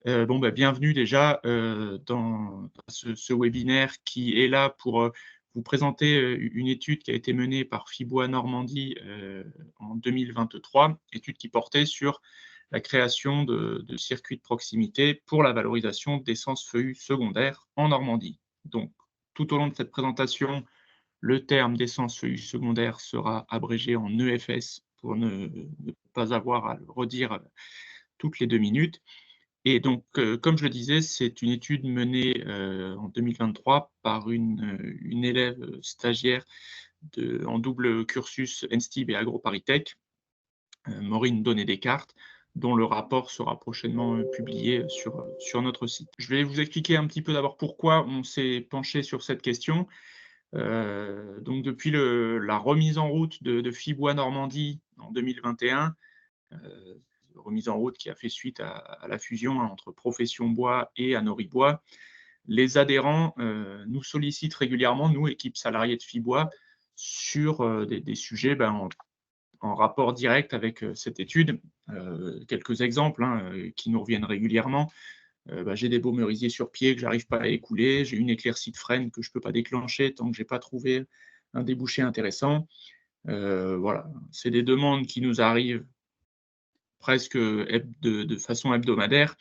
Bienvenue déjà, dans ce webinaire qui est là pour, vous présenter, une étude qui a été menée par FIBOA Normandie, en 2023, étude qui portait sur la création de circuits de proximité pour la valorisation d'essences feuillues secondaires en Normandie. Donc tout au long de cette présentation, le terme d'essence feuillue secondaire sera abrégé en EFS pour ne pas avoir à le redire, toutes les 2 minutes. Et donc, comme je le disais, c'est une étude menée, en 2023 par une élève, stagiaire en double cursus ENSTIB et AgroParisTech, Maureen Donnet-Descartes, dont le rapport sera prochainement, publié sur notre site. Je vais vous expliquer un petit peu d'abord pourquoi on s'est penché sur cette question. Donc depuis la remise en route de FIBOA Normandie en 2021, remise en route qui a fait suite à la fusion, hein, entre Profession Bois et Anori Bois. Les adhérents nous sollicitent régulièrement, nous, équipe salariée de FIBOA, sur des sujets en rapport direct avec cette étude. Quelques exemples, hein, qui nous reviennent régulièrement. J'ai des baux merisiers sur pied que j'arrive pas à écouler, j'ai une éclaircie de freine que je ne peux pas déclencher tant que j'ai pas trouvé un débouché intéressant. Voilà, c'est des demandes qui nous arrivent presque de façon hebdomadaire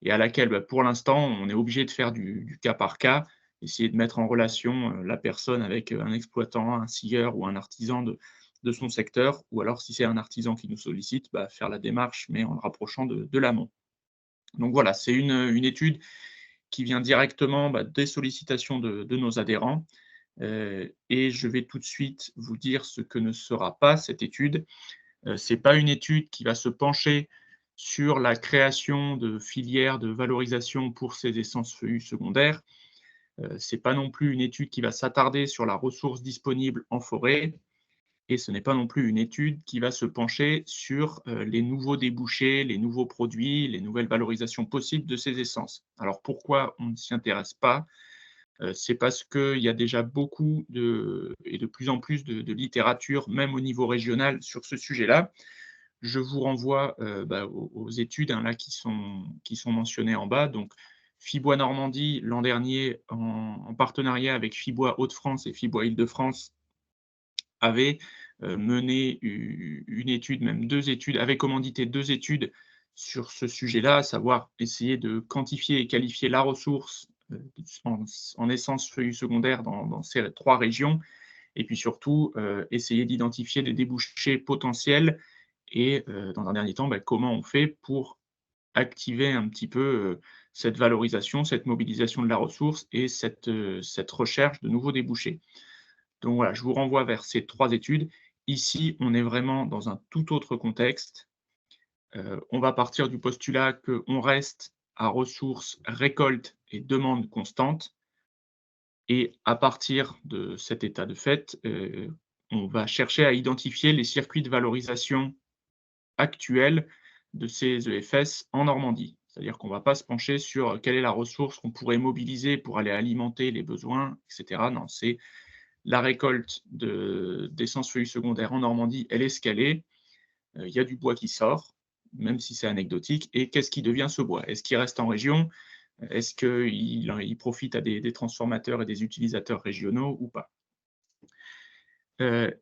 et à laquelle, pour l'instant, on est obligé de faire du cas par cas, essayer de mettre en relation, la personne avec, un exploitant, un scieur ou un artisan de son secteur, ou alors si c'est un artisan qui nous sollicite, faire la démarche, mais en le rapprochant de l'amont. Donc voilà, c'est une étude qui vient directement, des sollicitations de nos adhérents, et je vais tout de suite vous dire ce que ne sera pas cette étude. C'est pas une étude qui va se pencher sur la création de filières de valorisation pour ces essences feuillues secondaires. C'est pas non plus une étude qui va s'attarder sur la ressource disponible en forêt et ce n'est pas non plus une étude qui va se pencher sur, les nouveaux débouchés, les nouveaux produits, les nouvelles valorisations possibles de ces essences. Alors pourquoi on ne s'y intéresse pas? C'est parce qu'il y a déjà beaucoup de plus en plus de littérature, même au niveau régional, sur ce sujet-là. Je vous renvoie, aux études, hein, là, qui sont mentionnées en bas. Donc FIBOA Normandie, l'an dernier, en partenariat avec FIBOA Hauts-de-France et FIBOA Île-de-France, avait, mené une étude, même 2 études, avait commandité 2 études sur ce sujet-là, à savoir essayer de quantifier et qualifier la ressource, en essence feuillue secondaire dans ces 3 régions et puis surtout, essayer d'identifier des débouchés potentiels et dans un dernier temps, comment on fait pour activer un petit peu, cette valorisation, cette mobilisation de la ressource et cette recherche de nouveaux débouchés. Donc voilà, je vous renvoie vers ces 3 études. Ici, on est vraiment dans un tout autre contexte. On va partir du postulat qu'on reste à ressources, récolte et demande constante et à partir de cet état de fait, on va chercher à identifier les circuits de valorisation actuels de ces EFS en Normandie. C'est-à-dire qu'on ne va pas se pencher sur quelle est la ressource qu'on pourrait mobiliser pour aller alimenter les besoins, et cetera. Non, c'est la récolte d'essence feuillue secondaire en Normandie, elle est ce qu'elle est. Il y a du bois qui sort, même si c'est anecdotique. Et qu'est-ce qui devient ce bois? Est-ce qu'il reste en région? Est-ce qu'il profite à des transformateurs et des utilisateurs régionaux ou pas?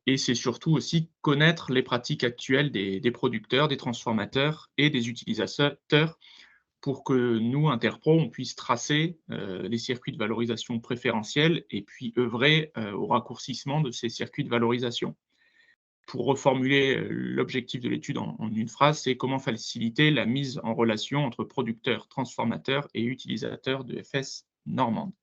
Et c'est surtout aussi connaître les pratiques actuelles des producteurs, des transformateurs et des utilisateurs pour que nous, Interpro, on puisse tracer, les circuits de valorisation préférentiels et puis œuvrer, au raccourcissement de ces circuits de valorisation. Pour reformuler, l'objectif de l'étude en une phrase, c'est comment faciliter la mise en relation entre producteurs, transformateurs et utilisateurs de FS normandes.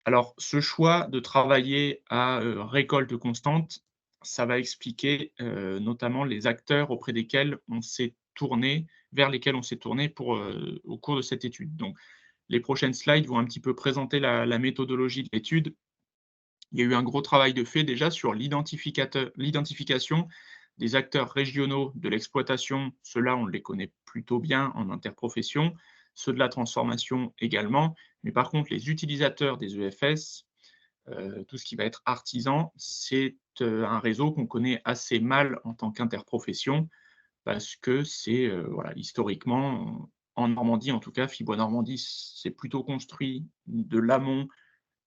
Alors, ce choix de travailler à, récolte constante, ça va expliquer, notamment les acteurs auprès desquels on s'est tourné vers lesquels on s'est tourné au cours de cette étude. Donc, les prochaines slides vont un petit peu présenter la méthodologie de l'étude. Il y a eu un gros travail de fait déjà sur l'identification des acteurs régionaux de l'exploitation. Ceux-là, on les connaît plutôt bien en interprofession, ceux de la transformation également. Mais par contre, les utilisateurs des EFS, tout ce qui va être artisan, c'est un réseau qu'on connaît assez mal en tant qu'interprofession parce que c'est, voilà, historiquement, en Normandie en tout cas. Fibois Normandie, c'est plutôt construit de l'amont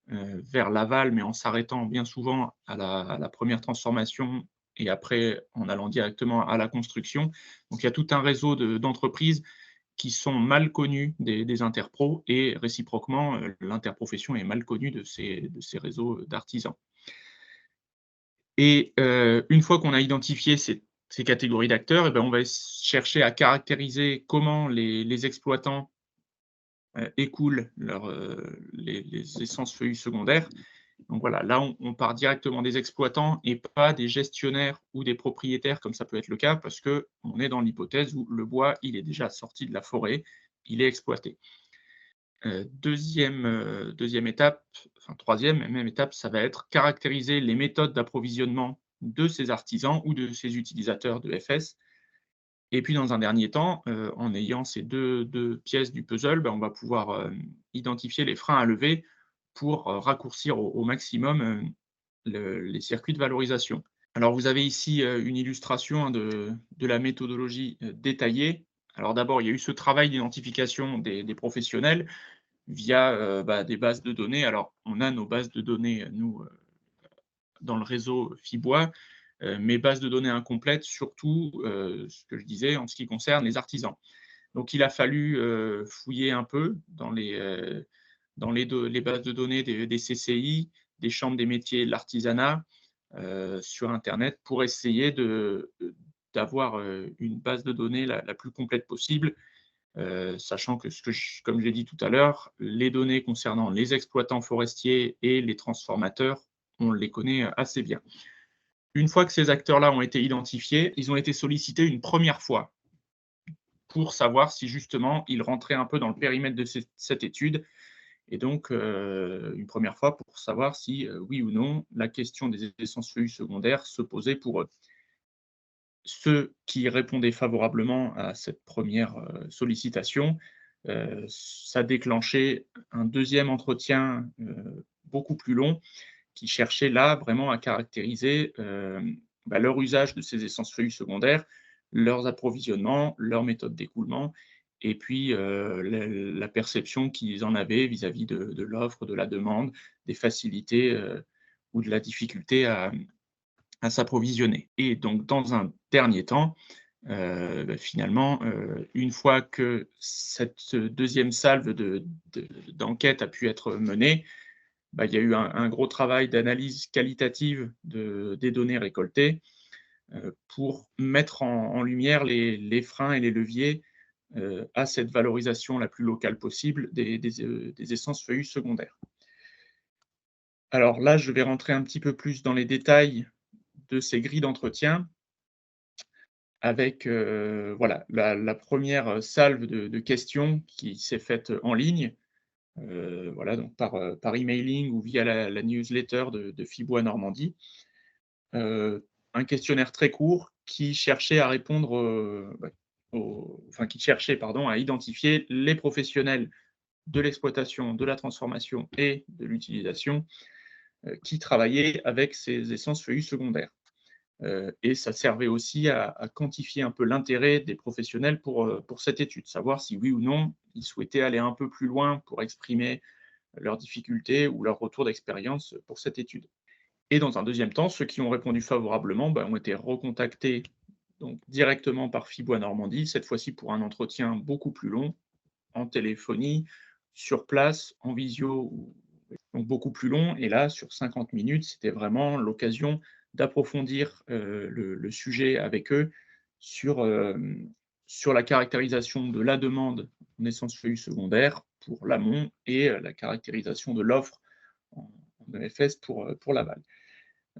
vers l'aval, mais en s'arrêtant bien souvent à la première transformation et après en allant directement à la construction. Donc il y a tout un réseau d'entreprises qui sont mal connues des interpros et réciproquement, l'interprofession est mal connue de ces réseaux d'artisans. Et une fois qu'on a identifié ces catégories d'acteurs, et ben, on va chercher à caractériser comment les exploitants écoulent les essences feuillues secondaires. Donc voilà, là, on part directement des exploitants et pas des gestionnaires ou des propriétaires, comme ça peut être le cas, parce qu'on est dans l'hypothèse où le bois, il est déjà sorti de la forêt, il est exploité. 2e étape, enfin 3e et même étape, ça va être caractériser les méthodes d'approvisionnement de ces artisans ou de ces utilisateurs de FS. Et puis dans un dernier temps, en ayant ces deux pièces du puzzle, on va pouvoir, identifier les freins à lever pour, raccourcir au maximum, les circuits de valorisation. Alors vous avez ici, une illustration, hein, de la méthodologie, détaillée. Alors d'abord, il y a eu ce travail d'identification des professionnels via, des bases de données. Alors on a nos bases de données, nous, dans le réseau Fibois, mais bases de données incomplètes, surtout, ce que je disais en ce qui concerne les artisans. Donc il a fallu, fouiller un peu dans les bases de données des CCI, des chambres des métiers et de l'artisanat, sur internet pour essayer d'avoir, une base de données la plus complète possible, sachant que comme je l'ai dit tout à l'heure, les données concernant les exploitants forestiers et les transformateurs, on les connaît assez bien. Une fois que ces acteurs-là ont été identifiés, ils ont été sollicités une première fois pour savoir si justement ils rentraient un peu dans le périmètre de cette étude et donc une première fois pour savoir si, oui ou non, la question des essences feuillues secondaires se posait pour eux. Ceux qui répondaient favorablement à cette première sollicitation, ça déclenchait un deuxième entretien, beaucoup plus long qui cherchait là vraiment à caractériser, leur usage de ces essences feuillues secondaires, leurs approvisionnements, leurs méthodes d'écoulement et puis, la perception qu'ils en avaient vis-à-vis de l'offre, de la demande, des facilités, ou de la difficulté à s'approvisionner. Et donc dans un dernier temps, finalement, une fois que cette deuxième salve d'enquête a pu être menée, il y a eu un gros travail d'analyse qualitative des données récoltées, pour mettre en lumière les freins et les leviers, à cette valorisation la plus locale possible des essences feuillues secondaires. Alors là, je vais rentrer un petit peu plus dans les détails de ces grilles d'entretien avec, voilà, la première salve de questions qui s'est faite en ligne, voilà, donc par emailing ou via la newsletter de Fibois Normandie. Un questionnaire très court qui cherchait à répondre, qui cherchait, pardon, à identifier les professionnels de l'exploitation, de la transformation et de l'utilisation, qui travaillaient avec ces essences feuillues secondaires. Et ça servait aussi à quantifier un peu l'intérêt des professionnels pour cette étude, savoir si oui ou non, ils souhaitaient aller un peu plus loin pour exprimer leurs difficultés ou leur retour d'expérience pour cette étude. Et dans un deuxième temps, ceux qui ont répondu favorablement, ont été recontactés donc directement par Fibois Normandie, cette fois-ci pour un entretien beaucoup plus long, en téléphonie, sur place, en visio, donc beaucoup plus long. Et là, sur 50 minutes, c'était vraiment l'occasion d'approfondir le sujet avec eux sur, sur la caractérisation de la demande en essence feuillue secondaire pour l'amont et la caractérisation de l'offre en EFS pour l'aval.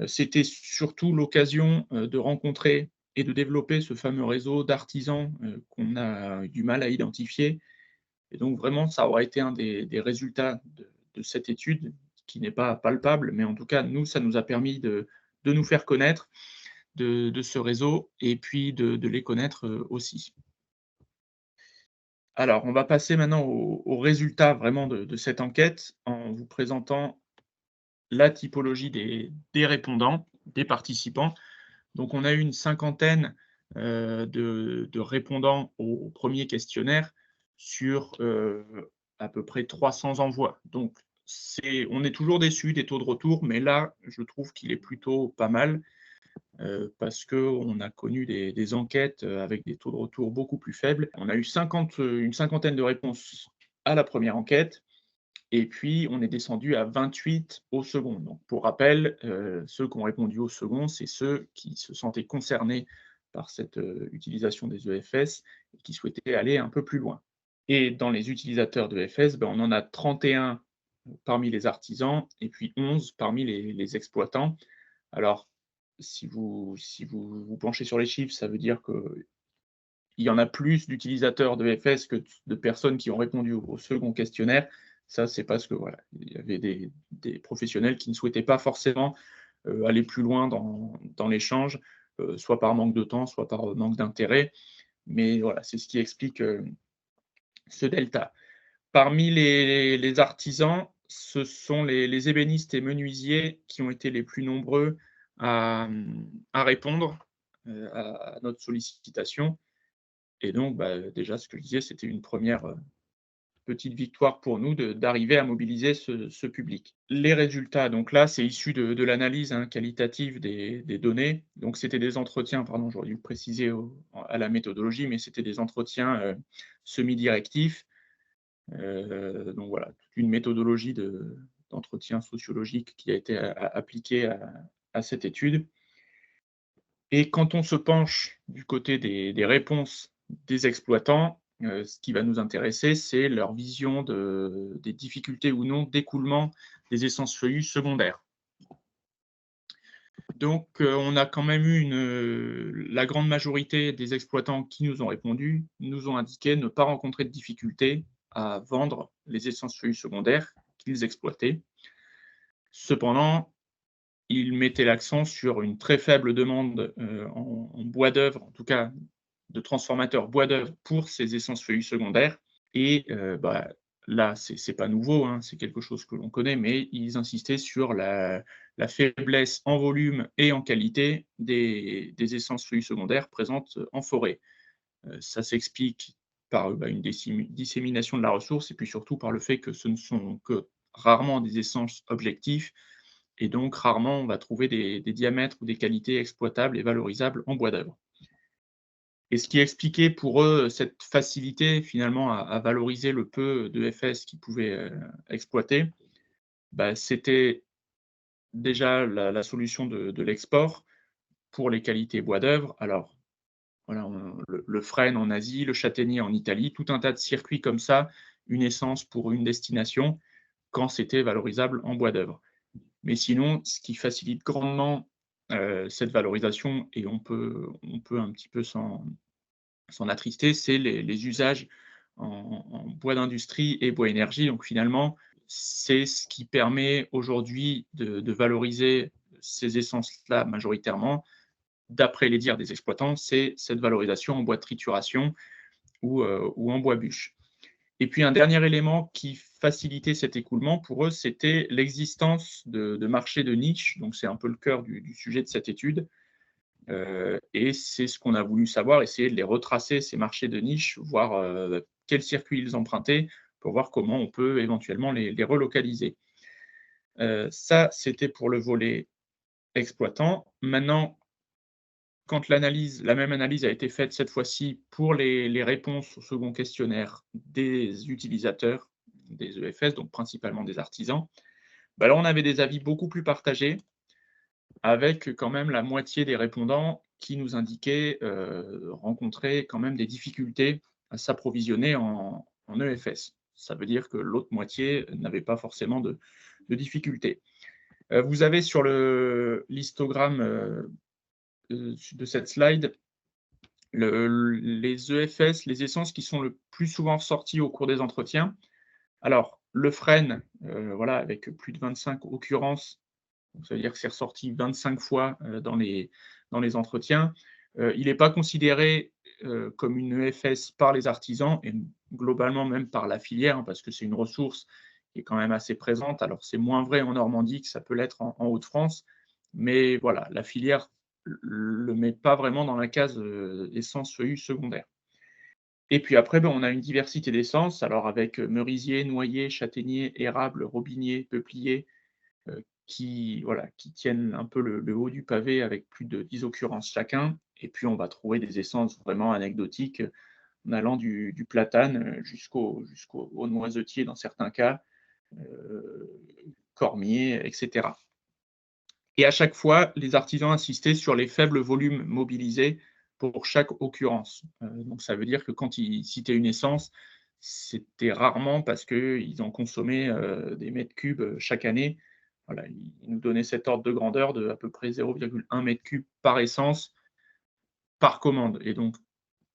C'était surtout l'occasion, de rencontrer et de développer ce fameux réseau d'artisans, qu'on a eu du mal à identifier et donc vraiment ça aura été un des résultats de cette étude qui n'est pas palpable, mais en tout cas nous, ça nous a permis de nous faire connaître de ce réseau et puis de les connaître, aussi. Alors on va passer maintenant aux résultats vraiment de cette enquête en vous présentant la typologie des répondants, des participants. Donc on a eu une cinquantaine, de répondants au 1er questionnaire. sur, à peu près 300 envois. Donc on est toujours déçu des taux de retour, mais là, je trouve qu'il est plutôt pas mal, parce qu'on a connu des enquêtes, avec des taux de retour beaucoup plus faibles. On a eu une cinquantaine de réponses à la première enquête et puis on est descendu à 28 au second. Donc pour rappel, ceux qui ont répondu au second, c'est ceux qui se sentaient concernés par cette, utilisation des EFS et qui souhaitaient aller un peu plus loin. Et dans les utilisateurs d'EFS, ben, on en a 31 parmi les artisans et puis 11 parmi les exploitants. Alors, si vous vous penchez sur les chiffres, ça veut dire qu'il y en a plus d'utilisateurs d'EFS que de personnes qui ont répondu au second questionnaire. Ça, c'est parce que, voilà, il y avait des professionnels qui ne souhaitaient pas forcément, aller plus loin dans l'échange, soit par manque de temps, soit par, manque d'intérêt. Mais voilà, c'est ce qui explique, ce delta. Parmi les artisans, ce sont les ébénistes et menuisiers qui ont été les plus nombreux à répondre, à notre sollicitation et donc, bah, déjà ce que je disais, c'était une première petite victoire pour nous d'arriver à mobiliser ce public. Les résultats, donc là, c'est issu de l'analyse, hein, qualitative des données. Donc c'était des entretiens, pardon, j'aurais dû le préciser à la méthodologie, mais c'était des entretiens, semi-directifs. Donc voilà, toute une méthodologie d'entretien sociologique qui a été appliquée à cette étude. Et quand on se penche du côté des réponses des exploitants, ce qui va nous intéresser, c'est leur vision des difficultés ou non d'écoulement des essences feuillues secondaires. Donc, on a quand même eu la grande majorité des exploitants qui nous ont répondu, nous ont indiqué ne pas rencontrer de difficultés à vendre les essences feuillues secondaires qu'ils exploitaient. Cependant, ils mettaient l'accent sur une très faible demande, en bois d'œuvre, en tout cas de transformateurs bois d'œuvre pour ces essences feuillues secondaires et bah, là, c'est pas nouveau, hein, c'est quelque chose que l'on connaît, mais ils insistaient sur la faiblesse en volume et en qualité des essences feuillues secondaires présentes en forêt. Ça s'explique par, bah, une dissémination de la ressource et puis surtout par le fait que ce ne sont que rarement des essences objectifs et donc rarement on va trouver des diamètres ou des qualités exploitables et valorisables en bois d'œuvre. Et ce qui expliquait pour eux cette facilité finalement à valoriser le peu d'EFS qu'ils pouvaient, exploiter, bah, c'était déjà la solution de l'export pour les qualités bois d'œuvre. Alors voilà, le frêne en Asie, le châtaignier en Italie, tout un tas de circuits comme ça, une essence pour une destination, quand c'était valorisable en bois d'œuvre. Mais sinon, ce qui facilite grandement, cette valorisation et on peut un petit peu s'en attrister, c'est les usages en bois d'industrie et bois énergie. Donc finalement, c'est ce qui permet aujourd'hui de valoriser ces essences-là majoritairement. D'après les dires des exploitants, c'est cette valorisation en bois de trituration ou en bois bûche. Et puis un dernier élément qui facilitait cet écoulement pour eux, c'était l'existence de marchés de niche. Donc c'est un peu le cœur du sujet de cette étude. Et c'est ce qu'on a voulu savoir, essayer de les retracer, ces marchés de niche, voir, quels circuits ils empruntaient, pour voir comment on peut éventuellement les relocaliser. Ça, c'était pour le volet exploitant. Maintenant, quand la même analyse a été faite cette fois-ci pour les réponses au second questionnaire des utilisateurs des EFS, donc principalement des artisans, bah, là, on avait des avis beaucoup plus partagés avec quand même la moitié des répondants qui nous indiquaient, rencontrer quand même des difficultés à s'approvisionner en EFS. Ça veut dire que l'autre moitié n'avait pas forcément de difficultés. Vous avez sur l'histogramme, de cette slide, les EFS, les essences qui sont le plus souvent ressorties au cours des entretiens. Alors, le frêne, voilà, avec plus de 25 occurrences. Donc ça veut dire que c'est ressorti 25 fois, dans les entretiens. Il n'est pas considéré, comme une EFS par les artisans et globalement même par la filière, hein, parce que c'est une ressource qui est quand même assez présente. Alors c'est moins vrai en Normandie que ça peut l'être en Hauts-de-France, mais voilà, la filière le met pas vraiment dans la case, essence feuillue secondaire. Et puis après, ben, on a une diversité d'essences, alors avec merisier, noyer, châtaignier, érable, robinier, peuplier, voilà, qui tiennent un peu le haut du pavé avec plus de 10 occurrences chacun. Et puis on va trouver des essences vraiment anecdotiques, en allant du platane, jusqu'au noisetier dans certains cas, heu, cormier, et cetera. Et à chaque fois, les artisans insistaient sur les faibles volumes mobilisés pour chaque occurrence. Donc ça veut dire que quand ils citaient une essence, c'était rarement parce qu'ils en consommaient, des mètres cubes, chaque année. Voilà, ils nous donnaient cet ordre de grandeur de à peu près 0,1 mètre cube par essence, par commande, et donc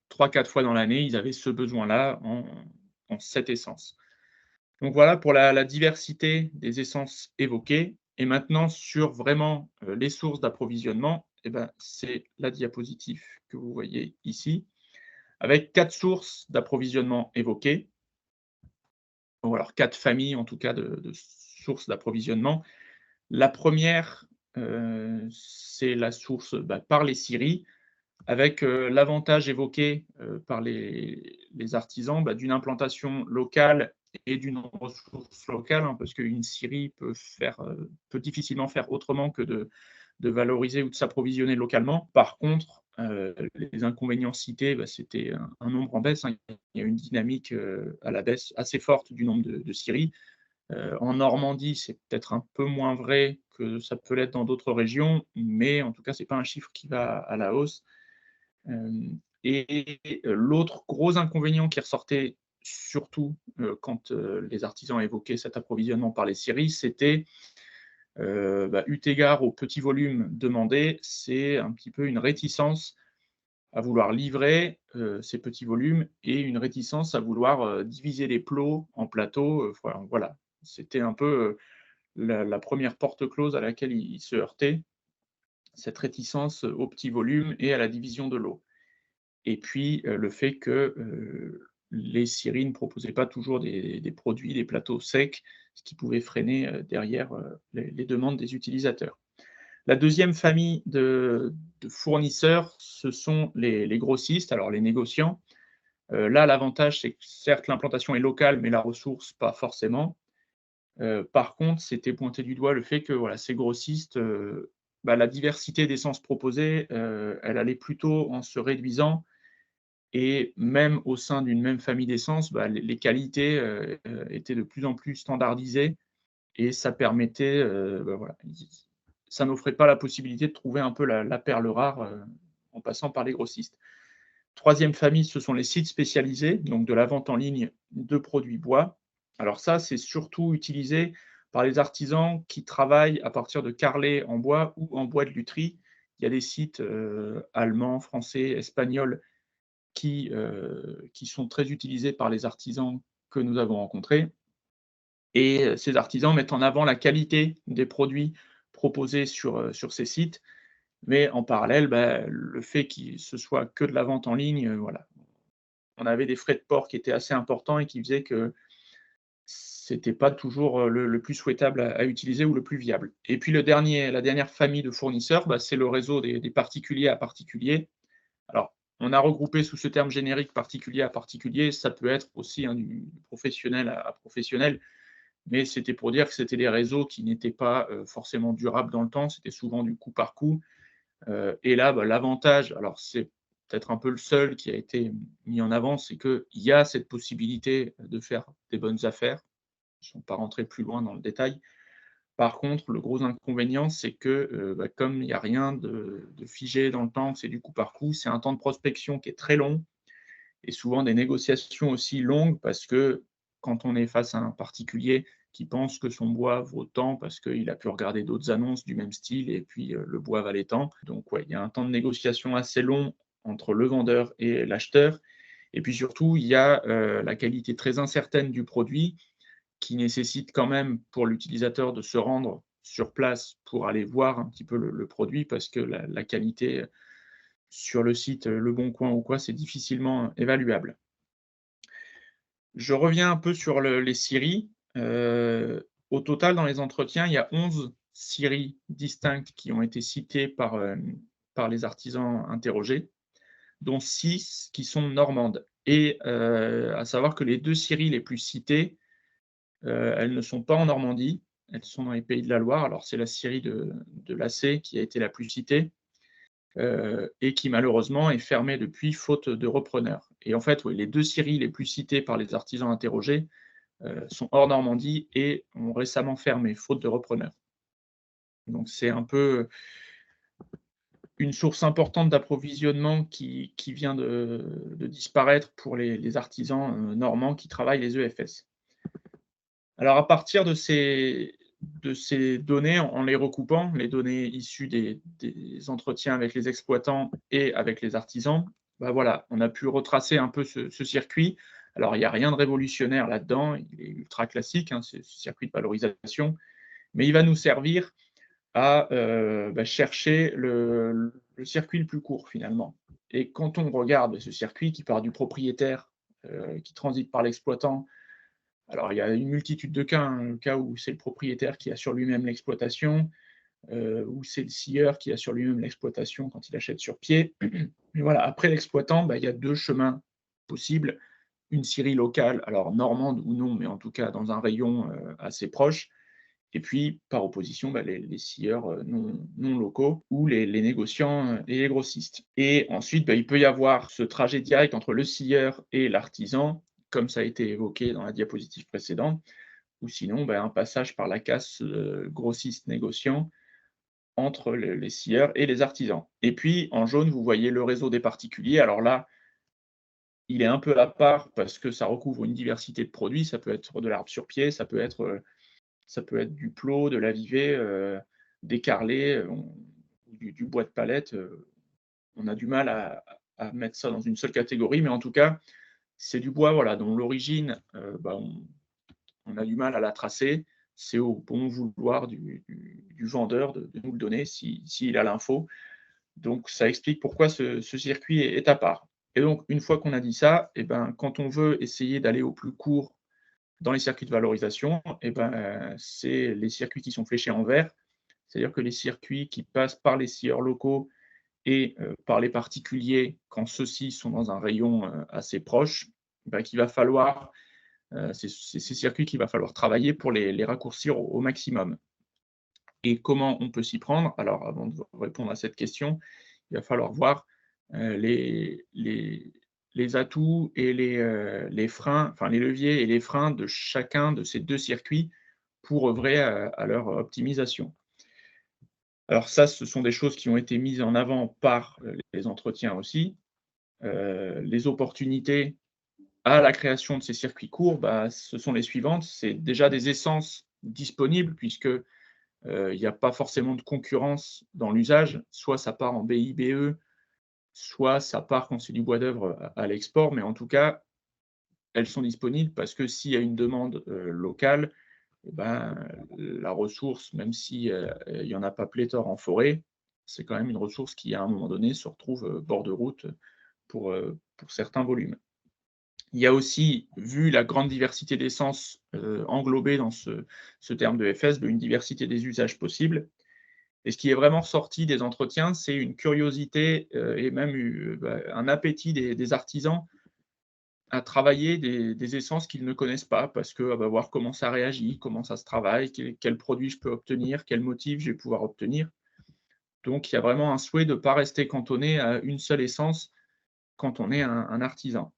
3-4 fois dans l'année, ils avaient ce besoin-là en cette essence. Donc voilà pour la diversité des essences évoquées. Et maintenant sur vraiment, les sources d'approvisionnement, et ben, c'est la diapositive que vous voyez ici, avec 4 sources d'approvisionnement évoquées. Ou alors 4 familles en tout cas de sources d'approvisionnement. La première, c'est la source, bah, par les scieries, avec, l'avantage évoqué, par les artisans, bah, d'une implantation locale et d'une ressource locale, hein, parce qu'une scierie peut difficilement faire autrement que de valoriser ou de s'approvisionner localement. Par contre, les inconvénients cités, bah, c'était un nombre en baisse, hein. Il y a une dynamique, à la baisse assez forte du nombre de scieries. En Normandie, c'est peut-être un peu moins vrai que ça peut l'être dans d'autres régions, mais en tout cas, c'est pas un chiffre qui va à la hausse. L'autre gros inconvénient qui ressortait surtout, quand, les artisans évoquaient cet approvisionnement par les scieries, c'était, bah, eu égard au petit volume demandé, c'est un petit peu une réticence à vouloir livrer, ces petits volumes, et une réticence à vouloir, diviser les plots en plateaux, voilà. C'était un peu, la 1re porte close à laquelle ils se heurtaient, cette réticence, au petit volume et à la division de l'eau. Et puis, le fait que, les scieries ne proposaient pas toujours des produits, des plateaux secs, ce qui pouvait freiner, derrière, les demandes des utilisateurs. La deuxième famille de fournisseurs, ce sont les grossistes, alors les négociants. Là, l'avantage, c'est que certes l'implantation est locale, mais la ressource pas forcément. Par contre, c'était pointé du doigt le fait que, voilà, ces grossistes, bah, la diversité d'essences proposées, elle allait plutôt en se réduisant, et même au sein d'une même famille d'essences, bah, les qualités, étaient de plus en plus standardisées, et ça permettait, bah, voilà, ça n'offrait pas la possibilité de trouver un peu la perle rare, en passant par les grossistes. Troisième famille, ce sont les sites spécialisés, donc de la vente en ligne de produits bois. Alors ça, c'est surtout utilisé par les artisans qui travaillent à partir de carrelés en bois ou en bois de lutherie. Il y a des sites, allemands, français, espagnols qui sont très utilisés par les artisans que nous avons rencontrés, et ces artisans mettent en avant la qualité des produits proposés sur ces sites, mais en parallèle, bah, le fait qu'il ce soit que de la vente en ligne, voilà. On avait des frais de port qui étaient assez importants et qui faisaient que c'était pas toujours, le plus souhaitable à utiliser ou le plus viable. Et puis la dernière famille de fournisseurs, bah, c'est le réseau des particuliers à particuliers. Alors, on a regroupé sous ce terme générique particulier à particulier, ça peut être aussi, hein, du professionnel à professionnel, mais c'était pour dire que c'était des réseaux qui n'étaient pas, forcément durables dans le temps, c'était souvent du coup par coup. Et là, bah, l'avantage, alors c'est peut-être un peu le seul qui a été mis en avant, c'est qu'il y a cette possibilité de faire des bonnes affaires. Je ne vais pas rentrer plus loin dans le détail. Par contre, le gros inconvénient, c'est que, bah, comme il y a rien de figé dans le temps, c'est du coup par coup, c'est un temps de prospection qui est très long, et souvent des négociations aussi longues, parce que quand on est face à un particulier qui pense que son bois vaut tant parce qu'il a pu regarder d'autres annonces du même style, et puis, le bois valait tant. Donc ouais, il y a un temps de négociation assez long entre le vendeur et l'acheteur, et puis surtout, il y a, la qualité très incertaine du produit, qui nécessite quand même pour l'utilisateur de se rendre sur place pour aller voir un petit peu le produit, parce que la qualité, sur le site, Le Bon Coin ou quoi, c'est difficilement évaluable. Je reviens un peu sur les scieries. Au total, dans les entretiens, il y a 11 scieries distinctes qui ont été citées par les artisans interrogés, dont 6 qui sont normandes. et à savoir que les 2 scieries les plus citées, elles ne sont pas en Normandie, elles sont dans les Pays de la Loire. Alors c'est la scierie de Lacé qui a été la plus citée, et qui malheureusement est fermée depuis faute de repreneurs. Et en fait, oui, les 2 scieries les plus citées par les artisans interrogés, sont hors Normandie et ont récemment fermé faute de repreneurs. Donc c'est un peu une source importante d'approvisionnement qui vient de disparaître pour les artisans, normands qui travaillent les EFS. Alors à partir de ces données, en les recoupant, les données issues des entretiens avec les exploitants et avec les artisans, bah, voilà, on a pu retracer un peu ce circuit. Alors il y a rien de révolutionnaire là-dedans, il est ultra classique, hein, ce circuit de valorisation, mais il va nous servir à, bah, chercher le circuit le plus court finalement. Et quand on regarde ce circuit qui part du propriétaire, qui transite par l'exploitant, alors il y a une multitude de cas, hein, le cas où c'est le propriétaire qui assure lui-même l'exploitation, où c'est le scieur qui assure lui-même l'exploitation quand il achète sur pied. Mais voilà, après l'exploitant, bah, il y a 2 chemins possibles. Une scierie locale, alors normande ou non, mais en tout cas dans un rayon, assez proche, et puis, par opposition, bah, les scieurs, non locaux ou les négociants, et les grossistes. Et ensuite, bah, il peut y avoir ce trajet direct entre le scieur et l'artisan, comme ça a été évoqué dans la diapositive précédente, ou sinon, bah, un passage par la casse, grossiste-négociant entre les scieurs et les artisans. Et puis, en jaune, vous voyez le réseau des particuliers. Alors là, il est un peu à part parce que ça recouvre une diversité de produits. Ça peut être de l'arbre sur pied, ça peut être du plot, de l'avivé, des carrelés, du bois de palette, on a du mal à mettre ça dans une seule catégorie, mais en tout cas, c'est du bois, voilà, dont l'origine, bah, on a du mal à la tracer. C'est au bon vouloir du vendeur de nous le donner s'il a l'info. Donc ça explique pourquoi ce circuit est à part. Et donc une fois qu'on a dit ça, et ben, quand on veut essayer d'aller au plus court dans les circuits de valorisation, et ben, c'est les circuits qui sont fléchés en vert. C'est-à-dire que les circuits qui passent par les scieurs locaux et par les particuliers, quand ceux-ci sont dans un rayon, assez proche, bah, qu'il va falloir, c'est ces circuits qu'il va falloir travailler pour les raccourcir au maximum. Et comment on peut s'y prendre? Alors avant de vous répondre à cette question, il va falloir voir, les atouts et les freins, enfin les leviers et les freins de chacun de ces 2 circuits pour œuvrer à leur optimisation. Alors ça, ce sont des choses qui ont été mises en avant par, les entretiens aussi. Les opportunités à la création de ces circuits courts, bah, ce sont les suivantes. C'est déjà des essences disponibles puisque, il n'y a pas forcément de concurrence dans l'usage. Soit ça part en BIBE, soit ça part quand c'est du bois d'œuvre à l'export, mais en tout cas, elles sont disponibles parce que s'il y a une demande, locale, et ben, la ressource, même si, il y en a pas pléthore en forêt, c'est quand même une ressource qui, à un moment donné, se retrouve, bord de route, pour certains volumes. Il y a aussi, vu la grande diversité d'essences, englobée dans ce terme de FS, une diversité des usages possibles. Et ce qui est vraiment ressorti des entretiens, c'est une curiosité, et même un appétit des artisans à travailler des essences qu'ils ne connaissent pas parce que, bah, voir comment ça réagit, comment ça se travaille, quel produit je peux obtenir, quel motif je vais pouvoir obtenir. Donc il y a vraiment un souhait de ne pas rester cantonné à une seule essence quand on est un artisan.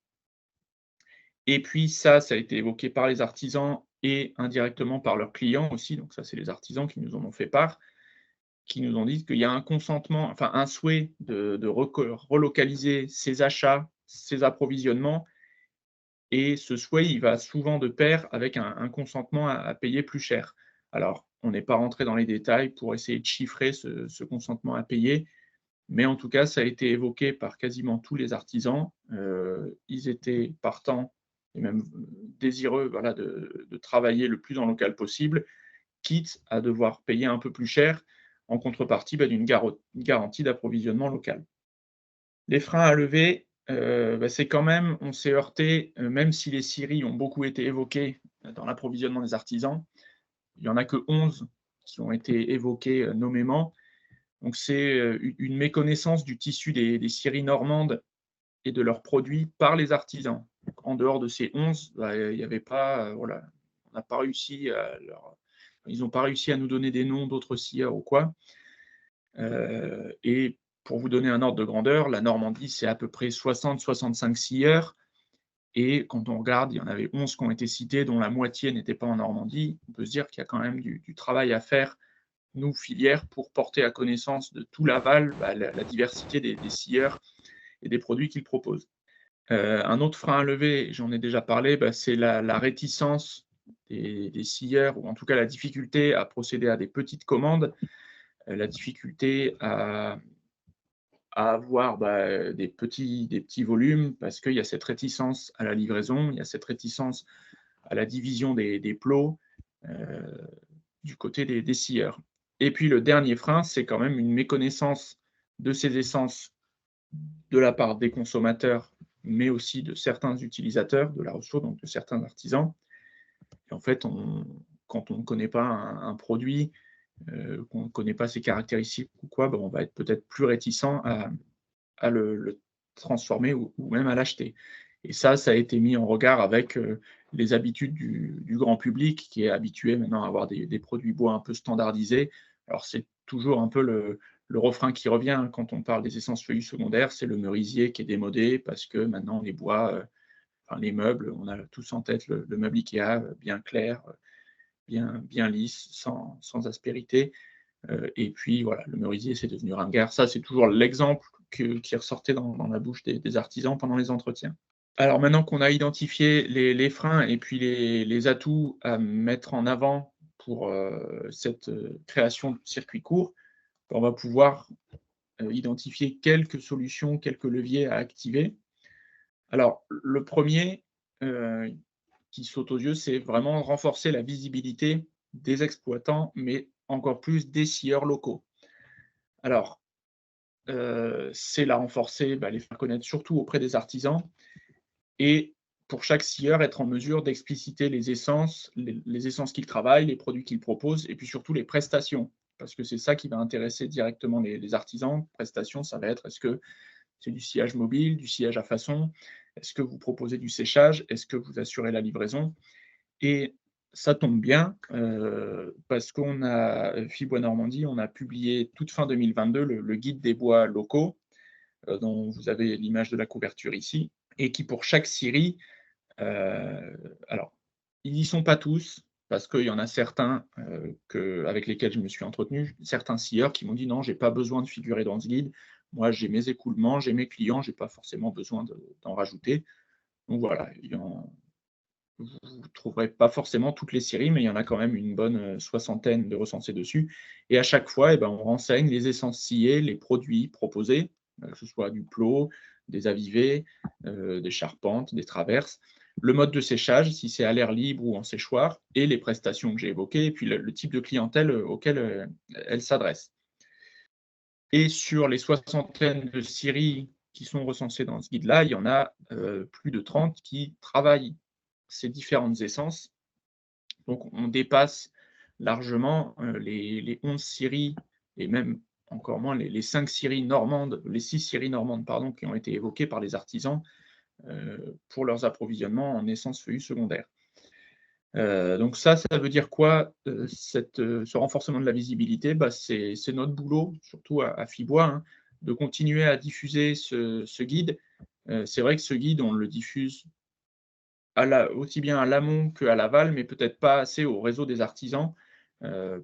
Et puis ça a été évoqué par les artisans et indirectement par leurs clients aussi, donc ça, c'est les artisans qui nous en ont fait part, qui nous ont dit qu'il y a un consentement, enfin un souhait de relocaliser ses achats, ses approvisionnements, et ce souhait, il va souvent de pair avec un consentement à payer plus cher. Alors, on n'est pas rentré dans les détails pour essayer de chiffrer ce consentement à payer, mais en tout cas, ça a été évoqué par quasiment tous les artisans. Ils étaient partants et même désireux, voilà, de travailler le plus en local possible, quitte à devoir payer un peu plus cher en contrepartie, bah, d'une garantie d'approvisionnement local. Les freins à lever, bah, c'est quand même, on s'est heurté, même si les scieries ont beaucoup été évoquées, dans l'approvisionnement des artisans, il y en a que 11 qui ont été évoquées, nommément. Donc c'est, une méconnaissance du tissu des scieries normandes et de leurs produits par les artisans. Donc, en dehors de ces 11, bah, il n'y avait pas, voilà, on n'a pas réussi à ils n'ont pas réussi à nous donner des noms d'autres scieurs ou quoi. Et pour vous donner un ordre de grandeur, la Normandie, c'est à peu près 60-65 scieurs. Et quand on regarde, il y en avait 11 qui ont été cités, dont la moitié n'était pas en Normandie. On peut se dire qu'il y a quand même du travail à faire, nous, filières, pour porter à connaissance de tout l'aval bah, la diversité des scieurs et des produits qu'ils proposent. Un autre frein à lever, j'en ai déjà parlé, bah, c'est la réticence des scieurs, ou en tout cas la difficulté à procéder à des petites commandes, la difficulté à avoir bah, des petits volumes, parce qu'il y a cette réticence à la livraison, il y a cette réticence à la division des plots du côté des scieurs. Et puis le dernier frein, c'est quand même une méconnaissance de ces essences de la part des consommateurs, mais aussi de certains utilisateurs de la ressource, donc de certains artisans. Et en fait, quand on ne connaît pas un produit, qu'on ne connaît pas ses caractéristiques ou quoi, ben, on va être peut-être plus réticent à le transformer ou même à l'acheter. Et ça a été mis en regard avec les habitudes du grand public qui est habitué maintenant à avoir des produits bois un peu standardisés. Alors c'est toujours un peu le refrain qui revient hein, quand on parle des essences feuillues secondaires, c'est le merisier qui est démodé parce que maintenant les bois, enfin les meubles, on a tous en tête le meuble IKEA bien clair, bien lisse, sans aspérité. Et puis voilà, le merisier, c'est devenu ringard. Ça, c'est toujours l'exemple qui ressortait dans la bouche des artisans pendant les entretiens. Alors maintenant qu'on a identifié les freins et puis les atouts à mettre en avant pour cette création de circuits courts, on va pouvoir identifier quelques solutions, quelques leviers à activer. Alors, le premier qui saute aux yeux, c'est vraiment renforcer la visibilité des exploitants, mais encore plus des scieurs locaux. Alors, c'est la renforcer, bah, les faire connaître surtout auprès des artisans et pour chaque scieur, être en mesure d'expliciter les essences, les essences qu'il travaille, les produits qu'il propose et puis surtout les prestations. Parce que c'est ça qui va intéresser directement les artisans. Prestations, ça va être est-ce que c'est du sciage mobile, du sciage à façon? Est-ce que vous proposez du séchage? Est-ce que vous assurez la livraison? Et ça tombe bien, parce qu'on a Fibois Normandie, on a publié toute fin 2022 le guide des bois locaux, dont vous avez l'image de la couverture ici et qui pour chaque scierie, alors ils n'y sont pas tous parce qu'il y en a certains, avec lesquels je me suis entretenu, certains scieurs qui m'ont dit: «Non, j'ai pas besoin de figurer dans ce guide. Moi, j'ai mes écoulements, j'ai mes clients, j'ai pas forcément besoin d'en rajouter». Donc voilà, vous ne trouverez pas forcément toutes les scieries, mais il y en a quand même une bonne, soixantaine de recensés dessus et à chaque fois, eh ben, on renseigne les essences sciées, les produits proposés, que ce soit du plot, des avivés, des charpentes, des traverses, le mode de séchage, si c'est à l'air libre ou en séchoir et les prestations que j'ai évoquées et puis le type de clientèle, auquel, elles s'adressent. Et sur les soixantaines de scieries qui sont recensées dans ce guide-là, il y en a, plus de 30 qui travaillent ces différentes essences. Donc on dépasse largement, les 11 scieries et même encore moins les 5 scieries normandes, les 6 scieries normandes, pardon, qui ont été évoquées par les artisans, pour leurs approvisionnements en essences feuillues secondaires. Donc ça veut dire quoi, ce renforcement de la visibilité? Bah, c'est notre boulot, surtout à Fibois, hein, de continuer à diffuser ce guide. C'est vrai que ce guide, on le diffuse aussi bien à l'amont qu'à l'aval, mais peut-être pas assez au réseau des artisans,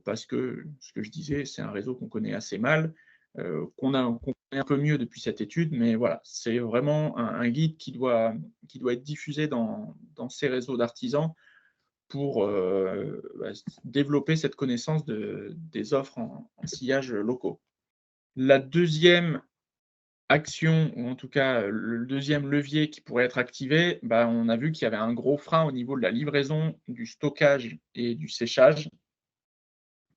parce que, ce que je disais, c'est un réseau qu'on connaît assez mal, qu'on connaît un peu mieux depuis cette étude, mais voilà, c'est vraiment un guide qui doit être diffusé dans ces réseaux d'artisans pour bah, développer cette connaissance des offres en sillage locaux. La deuxième action, ou en tout cas le deuxième levier qui pourrait être activé, bah, on a vu qu'il y avait un gros frein au niveau de la livraison, du stockage et du séchage.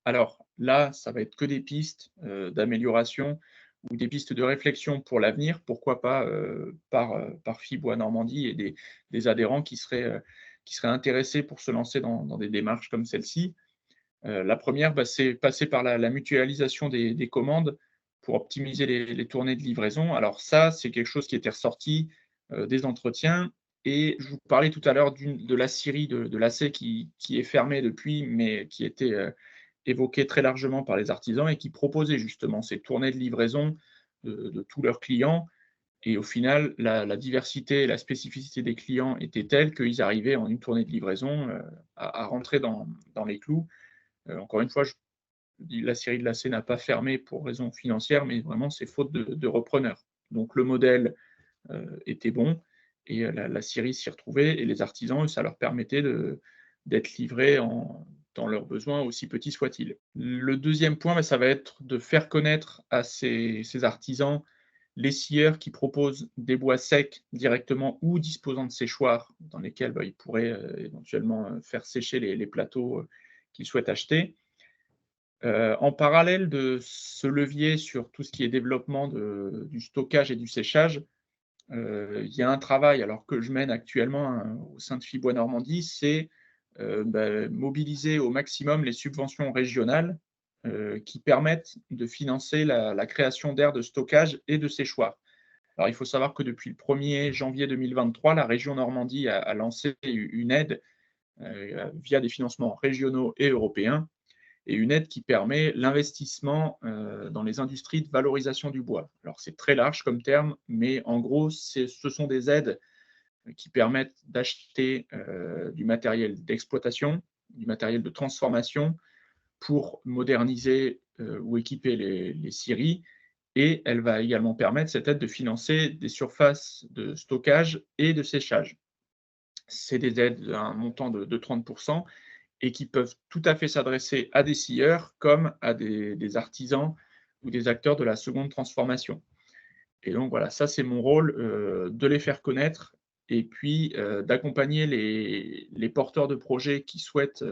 Alors là, ça va être que des pistes d'amélioration ou des pistes de réflexion pour l'avenir, pourquoi pas par Fibois Normandie et des adhérents qui seraient intéressés pour se lancer dans des démarches comme celle-ci. La première, bah, c'est passer par la mutualisation des commandes. pour optimiser les tournées de livraison. Alors ça, c'est quelque chose qui était ressorti des entretiens. Et je vous parlais tout à l'heure de la scierie de lacets qui est fermée depuis, mais qui était évoquée très largement par les artisans et qui proposait justement ces tournées de livraison de tous leurs clients. Et au final, la diversité et la spécificité des clients étaient telles qu'ils arrivaient en une tournée de livraison à rentrer dans les clous. Encore une fois, je dis la scierie de lacets n'a pas fermé pour raison financière, mais vraiment c'est faute de repreneurs. Donc le modèle était bon et la scierie s'y retrouvait et les artisans, ça leur permettait d'être livrés dans leurs besoins, aussi petits soient-ils. Le deuxième point, ça va être de faire connaître à ces artisans les scieurs qui proposent des bois secs directement ou disposant de séchoirs dans lesquels ils pourraient éventuellement faire sécher les plateaux qu'ils souhaitent acheter. En parallèle de ce levier sur tout ce qui est développement du stockage et du séchage, il y a un travail alors que je mène actuellement, hein, au sein de Fibois Normandie, c'est mobiliser au maximum les subventions régionales qui permettent de financer la création d'aires de stockage et de séchoirs. Alors il faut savoir que depuis le 1er janvier 2023, la région Normandie a lancé une aide via des financements régionaux et européens, et une aide qui permet l'investissement dans les industries de valorisation du bois. Alors c'est très large comme terme, mais en gros, ce sont des aides qui permettent d'acheter du matériel d'exploitation, du matériel de transformation pour moderniser ou équiper les scieries. Et elle va également permettre, cette aide, de financer des surfaces de stockage et de séchage. C'est des aides à un montant de 30%, et qui peuvent tout à fait s'adresser à des scieurs comme à des artisans ou des acteurs de la seconde transformation. Et donc voilà, ça c'est mon rôle, de les faire connaître et puis d'accompagner les porteurs de projets qui souhaitent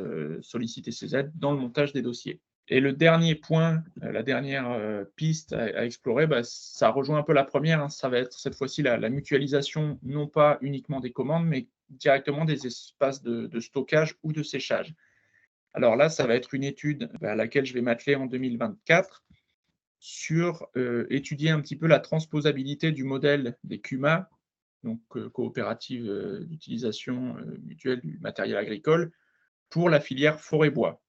solliciter ces aides dans le montage des dossiers. Et le dernier point, la dernière piste à explorer, ça rejoint un peu la première, hein, ça va être cette fois-ci la mutualisation, non pas uniquement des commandes, mais directement des espaces de stockage ou de séchage. Alors là, ça va être une étude à laquelle je vais m'atteler en 2024 sur étudier un petit peu la transposabilité du modèle des CUMA, donc coopératives d'utilisation mutuelle du matériel agricole, pour la filière forêt-bois.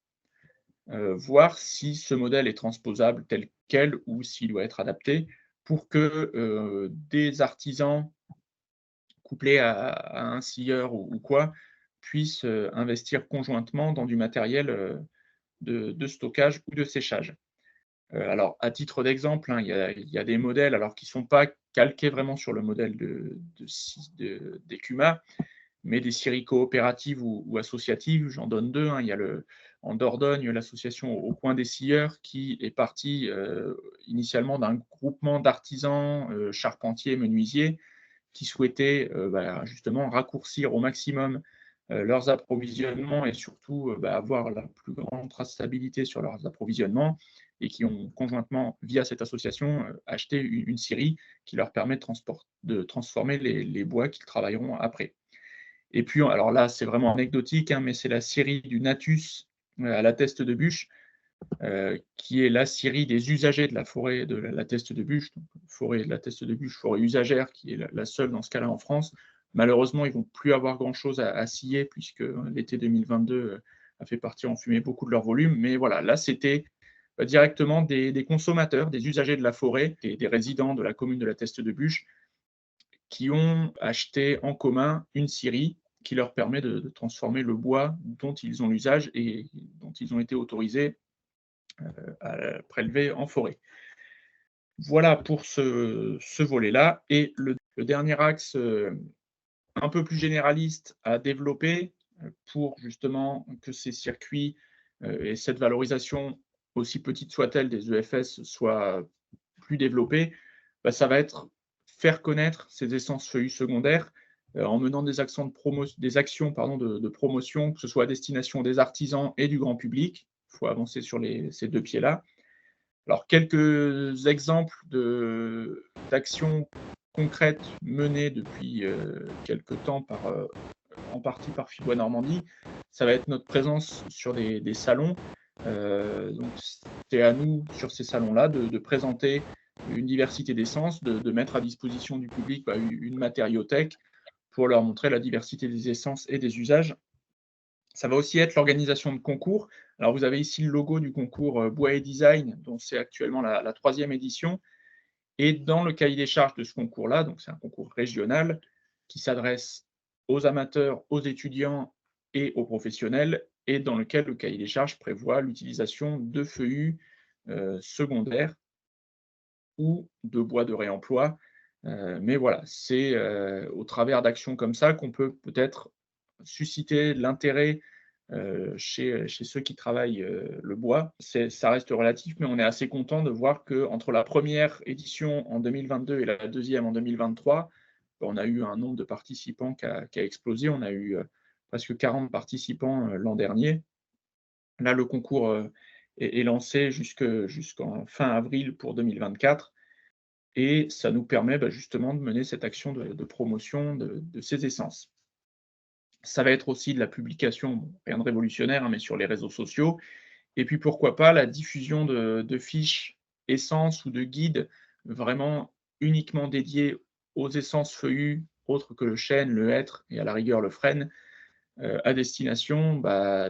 Voir si ce modèle est transposable tel quel ou s'il doit être adapté pour que des artisans couplés à un scieur ou quoi puissent investir conjointement dans du matériel de stockage ou de séchage. Alors, à titre d'exemple, hein, il y a des modèles alors qui ne sont pas calqués vraiment sur le modèle des CUMA, mais des scieries coopératives ou associatives. J'en donne deux, hein. Il y a en Dordogne, l'association Au Coin des Scieurs, qui est partie initialement d'un groupement d'artisans, charpentiers, menuisiers, qui souhaitaient justement raccourcir au maximum leurs approvisionnements et surtout avoir la plus grande traçabilité sur leurs approvisionnements, et qui ont conjointement, via cette association, acheté une scierie qui leur permet de transformer les bois qu'ils travailleront après. Et puis, alors là, c'est vraiment anecdotique, hein, mais c'est la scierie du Natus à la Teste de Buch, qui est la scierie des usagers de la forêt de la Teste de Buch, donc forêt de la Teste de Buch, forêt usagère, qui est la seule dans ce cas-là en France. Malheureusement, ils ne vont plus avoir grand-chose à scier, puisque l'été 2022 a fait partir en fumée beaucoup de leur volume. Mais voilà, là, c'était directement des consommateurs, des usagers de la forêt, des résidents de la commune de la Teste de Buch, qui ont acheté en commun une scierie qui leur permet de transformer le bois dont ils ont l'usage et dont ils ont été autorisés à prélever en forêt. Voilà pour ce volet-là. Et le dernier axe un peu plus généraliste à développer pour justement que ces circuits et cette valorisation, aussi petite soit-elle, des EFS soit plus développée, ça va être faire connaître ces essences feuillues secondaires en menant des actions de promotion, que ce soit à destination des artisans et du grand public. Il faut avancer sur ces deux pieds-là. Alors, quelques exemples d'actions concrètes menées depuis quelque temps en partie par Fibois Normandie, ça va être notre présence sur des salons. Donc c'est à nous, sur ces salons-là, de présenter une diversité d'essences, de mettre à disposition du public, une matériothèque pour leur montrer la diversité des essences et des usages. Ça va aussi être l'organisation de concours. Alors vous avez ici le logo du concours, Bois et Design, dont c'est actuellement la 3e édition. Et dans le cahier des charges de ce concours-là, donc c'est un concours régional qui s'adresse aux amateurs, aux étudiants et aux professionnels, et dans lequel le cahier des charges prévoit l'utilisation de feuillus secondaires ou de bois de réemploi. Mais voilà, c'est au travers d'actions comme ça qu'on peut peut-être susciter l'intérêt chez ceux qui travaillent le bois. Ça reste relatif, mais on est assez content de voir qu'entre la première édition en 2022 et la deuxième en 2023, on a eu un nombre de participants qui a explosé. On a eu presque 40 participants l'an dernier. Là, le concours est lancé jusqu'en fin avril pour 2024. Et ça nous permet justement de mener cette action de promotion de ces essences. Ça va être aussi de la publication, bon, rien de révolutionnaire, hein, mais sur les réseaux sociaux. Et puis pourquoi pas la diffusion de fiches essences ou de guides vraiment uniquement dédiés aux essences feuillues, autres que le chêne, le hêtre et à la rigueur le frêne, à destination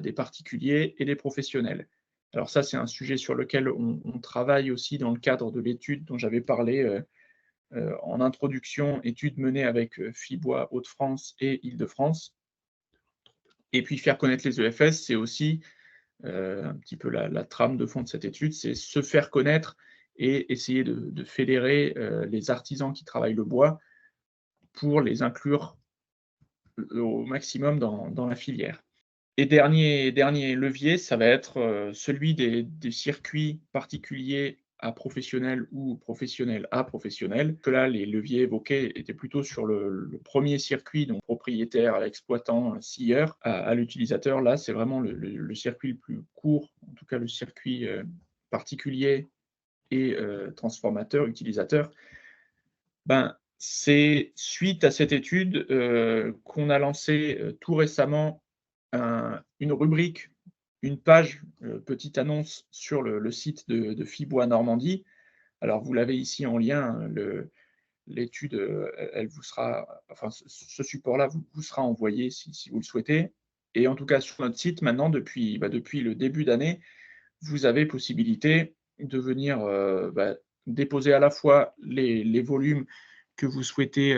des particuliers et des professionnels. Alors ça, c'est un sujet sur lequel on travaille aussi dans le cadre de l'étude dont j'avais parlé en introduction, étude menée avec FIBOIS Hauts-de-France et Île-de-France. Et puis faire connaître les EFS, c'est aussi un petit peu la trame de fond de cette étude, c'est se faire connaître et essayer de fédérer les artisans qui travaillent le bois pour les inclure au maximum dans la filière. Et dernier levier, ça va être celui des circuits particuliers à professionnels ou professionnels à professionnels. Que là, les leviers évoqués étaient plutôt sur le premier circuit, donc propriétaire à l'exploitant, scieur, à l'utilisateur. Là, c'est vraiment le circuit le plus court, en tout cas le circuit particulier et transformateur, utilisateur. C'est suite à cette étude qu'on a lancé tout récemment une rubrique, une page, petite annonce sur le site de FIBOIS Normandie. Alors vous l'avez ici en lien, hein, l'étude, elle vous sera, enfin ce support-là vous sera envoyé si vous le souhaitez. Et en tout cas sur notre site maintenant depuis le début d'année, vous avez possibilité de venir, déposer à la fois les volumes que vous souhaitez,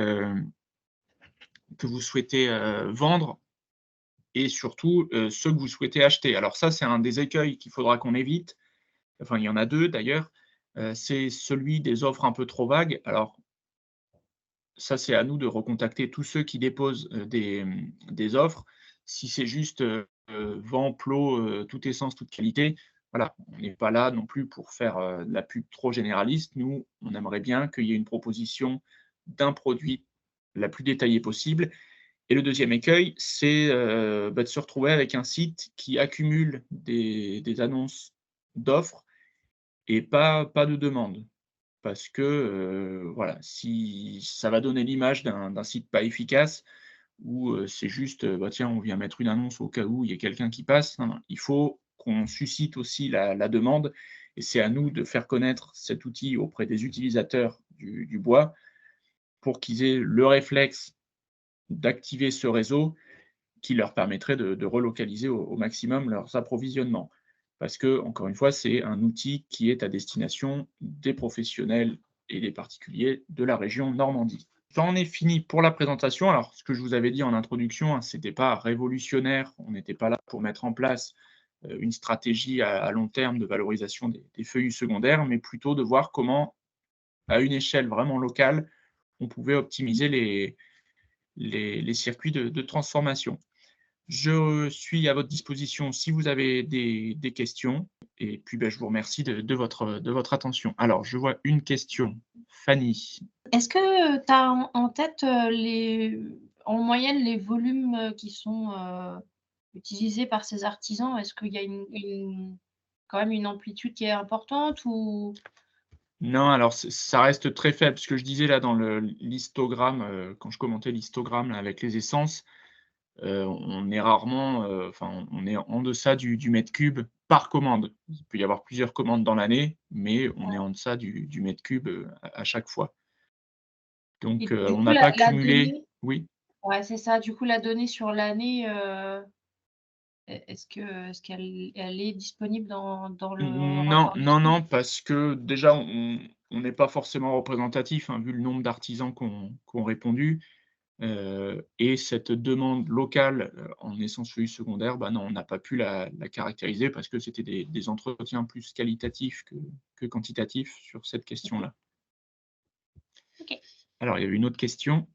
vendre et surtout, ceux que vous souhaitez acheter. Alors ça, c'est un des écueils qu'il faudra qu'on évite. Enfin, il y en a 2 d'ailleurs. C'est celui des offres un peu trop vagues. Alors ça, c'est à nous de recontacter tous ceux qui déposent, des offres. Si c'est juste, vend, plot, toute essence, toute qualité, voilà, on n'est pas là non plus pour faire, de la pub trop généraliste. Nous, on aimerait bien qu'il y ait une proposition d'un produit la plus détaillée possible. Et le deuxième écueil, c'est, de se retrouver avec un site qui accumule des annonces d'offres et pas de demandes. Parce que, voilà, si ça va donner l'image d'un site pas efficace où, c'est juste, tiens, on vient mettre une annonce au cas où il y a quelqu'un qui passe. Non, non, il faut qu'on suscite aussi la demande et c'est à nous de faire connaître cet outil auprès des utilisateurs du bois pour qu'ils aient le réflexe d'activer ce réseau qui leur permettrait de relocaliser au maximum leurs approvisionnements. Parce que encore une fois, c'est un outil qui est à destination des professionnels et des particuliers de la région Normandie. J'en ai fini pour la présentation. Alors, ce que je vous avais dit en introduction, hein, ce n'était pas révolutionnaire. On n'était pas là pour mettre en place une stratégie à long terme de valorisation des feuillus secondaires, mais plutôt de voir comment, à une échelle vraiment locale, on pouvait optimiser les circuits de transformation. Je suis à votre disposition si vous avez des questions et puis, je vous remercie de votre attention. Alors, je vois une question. Fanny. Est-ce que tu as en tête, en moyenne, les volumes, qui sont, utilisés par ces artisans? Est-ce qu'il y a quand même une amplitude qui est importante ou? Non, alors ça reste très faible. Ce que je disais là dans l'histogramme, quand je commentais l'histogramme là avec les essences, on est rarement, enfin on est en deçà du mètre cube par commande. Il peut y avoir plusieurs commandes dans l'année, mais on est en deçà du mètre cube à chaque fois. Donc, Et du on coup, n'a pas la cumulé. donnée Oui. ouais, c'est ça, du coup, la donnée sur l'année, est-ce qu'elle est disponible dans le Non, rapport non, d'études? non, parce que déjà, on n'est pas forcément représentatif, hein, vu le nombre d'artisans qui ont répondu. Et cette demande locale, en essence feuillus secondaire, bah non, on n'a pas pu la caractériser parce que c'était des entretiens plus qualitatifs que quantitatifs sur cette OK, question-là. OK. Alors, il y avait une autre question.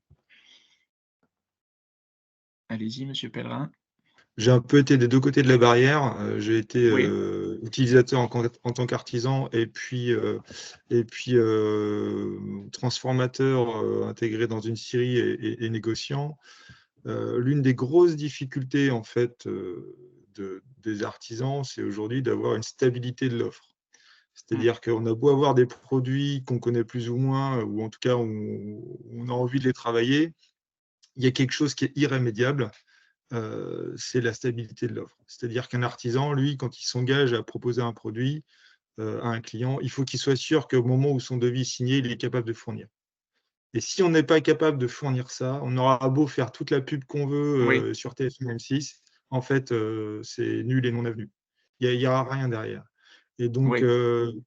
Allez-y, monsieur Pellerin. J'ai un peu été des 2 côtés de la barrière. J'ai été, Oui. utilisateur en tant qu'artisan et puis, transformateur, intégré dans une scierie et négociant. L'une des grosses difficultés en fait, des artisans, c'est aujourd'hui d'avoir une stabilité de l'offre. Mmh. C'est-à-dire qu'on a beau avoir des produits qu'on connaît plus ou moins, ou en tout cas on a envie de les travailler, il y a quelque chose qui est irrémédiable, c'est la stabilité de l'offre. C'est-à-dire qu'un artisan, lui, quand il s'engage à proposer un produit à un client, il faut qu'il soit sûr qu'au moment où son devis est signé, il est capable de fournir. Et si on n'est pas capable de fournir ça, on aura beau faire toute la pub qu'on Oui, veut sur TF1 M6, en fait, c'est nul et non avenu. Il n'y aura rien derrière. Et donc, oui.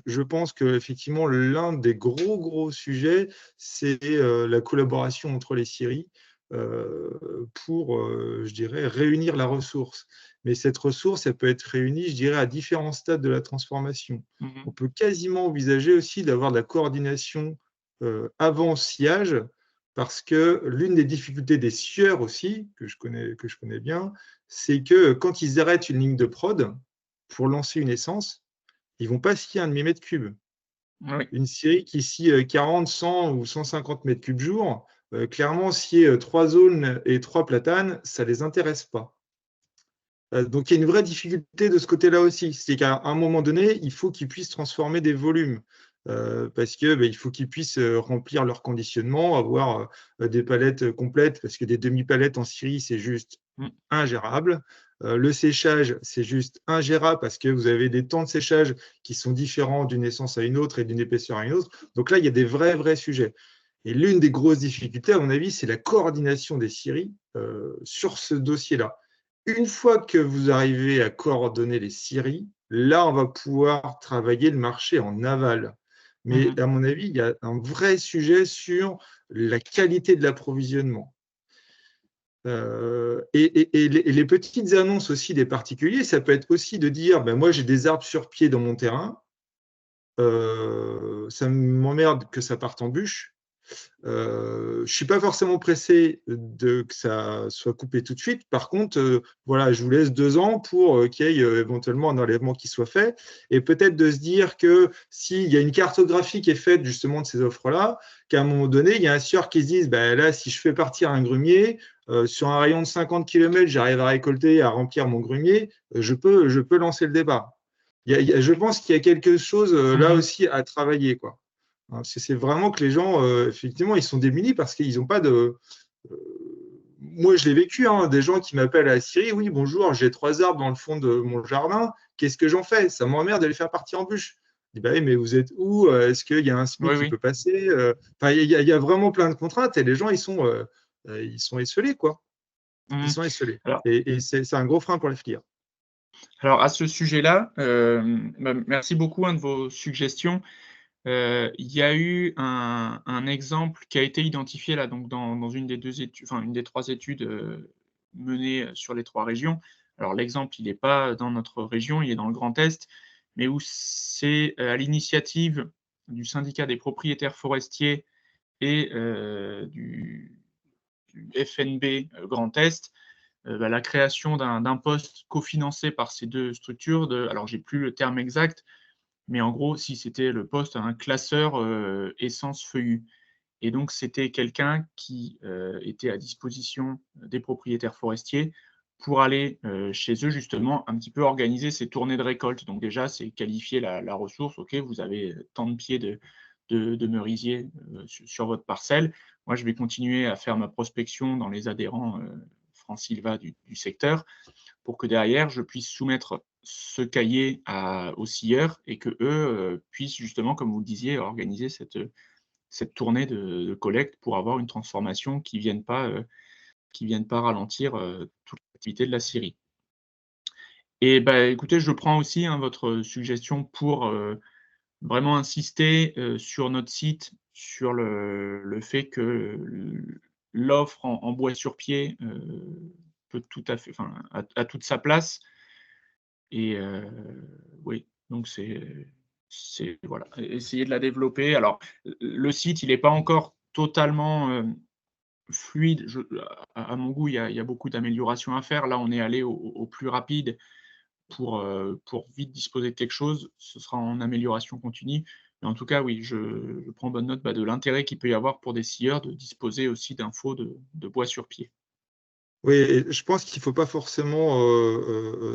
je pense qu'effectivement, l'un des gros sujets, c'est la collaboration entre les scieries pour, je dirais, réunir la ressource. Mais cette ressource, elle peut être réunie, je dirais, à différents stades de la transformation. Mmh. On peut quasiment envisager aussi d'avoir de la coordination avant sciage, parce que l'une des difficultés des scieurs aussi, que je connais bien, c'est que quand ils arrêtent une ligne de prod pour lancer une essence, ils ne vont pas scier un demi-mètre cube. Oui, Une scierie qui scie 40, 100 ou 150 mètres cubes jour, clairement, scier 3 zones et 3 platanes, ça ne les intéresse pas. Donc, il y a une vraie difficulté de ce côté-là aussi. C'est qu'à un moment donné, il faut qu'ils puissent transformer des volumes. Parce que il faut qu'ils puissent remplir leur conditionnement, avoir des palettes complètes, parce que des demi-palettes en scierie, c'est juste mmh, ingérable. Le séchage, c'est juste ingérable parce que vous avez des temps de séchage qui sont différents d'une essence à une autre et d'une épaisseur à une autre. Donc là, il y a des vrais sujets. Et l'une des grosses difficultés, à mon avis, c'est la coordination des scieries sur ce dossier-là. Une fois que vous arrivez à coordonner les scieries, là, on va pouvoir travailler le marché en aval. Mais mmh. à mon avis, il y a un vrai sujet sur la qualité de l'approvisionnement. Et les petites annonces aussi des particuliers, ça peut être aussi de dire, ben moi j'ai des arbres sur pied dans mon terrain, ça m'emmerde que ça parte en bûche, je ne suis pas forcément pressé que ça soit coupé tout de suite. Par contre, voilà, je vous laisse 2 ans pour qu'il y ait éventuellement un enlèvement qui soit fait. Et peut-être de se dire que s'il y a une cartographie qui est faite justement de ces offres-là, qu'à un moment donné, il y a un sieur qui se dise, ben là, si je fais partir un grumier, sur un rayon de 50 km, j'arrive à récolter, à remplir mon grumier, je peux lancer le débat. Je pense qu'il y a quelque chose là Mmh. aussi à travailler, quoi. C'est vraiment que les gens, effectivement, ils sont démunis parce qu'ils n'ont pas de. Moi, je l'ai vécu, hein, des gens qui m'appellent à la Syrie. Oui, bonjour, j'ai 3 arbres dans le fond de mon jardin. Qu'est-ce que j'en fais? Ça m'emmerde de les faire partir en bûche. Je dis, bah oui, mais vous êtes où? Est-ce qu'il y a un Oui, SMIC qui oui. peut passer? Enfin, il y a vraiment plein de contraintes et les gens, ils sont esselés, quoi. Ils Mmh. sont esselés. Alors Et c'est un gros frein pour les filières. alors à ce sujet-là, bah, merci beaucoup, hein, de vos suggestions. Il y a eu un exemple qui a été identifié là, donc dans une des 2 études, enfin une des 3 études, menées, sur les 3 régions. Alors l'exemple, il n'est pas dans notre région, il est dans le Grand Est, mais où c'est, à l'initiative du syndicat des propriétaires forestiers et du FNB, Grand Est, bah, la création d'un poste cofinancé par ces 2 structures alors j'ai plus le terme exact, mais en gros, si c'était le poste, un classeur, essence feuillus, et donc c'était quelqu'un qui, était à disposition des propriétaires forestiers pour aller, chez eux justement un petit peu organiser ces tournées de récolte. Donc déjà, c'est qualifier la ressource. OK, vous avez, tant de pieds de merisier, sur votre parcelle. Moi, je vais continuer à faire ma prospection dans les adhérents, Francilva du secteur, pour que derrière je puisse soumettre ce cahier aux scieurs et que eux puissent justement, comme vous le disiez, organiser cette tournée de collecte pour avoir une transformation qui vienne pas ralentir toute l'activité de la scierie. Et bah, écoutez, je prends aussi, hein, votre suggestion pour vraiment insister sur notre site, sur le fait que l'offre en bois sur pied peut tout à fait, enfin, a toute sa place. Et oui, donc c'est voilà, essayer de la développer. Alors, le site, il est pas encore totalement fluide. À mon goût, il y a beaucoup d'améliorations à faire. Là, on est allé au plus rapide pour vite disposer de quelque chose. Ce sera en amélioration continue. Mais en tout cas, oui, je prends bonne note, bah, de l'intérêt qu'il peut y avoir pour des scieurs de disposer aussi d'infos de bois sur pied. Oui, et je pense qu'il ne faut pas forcément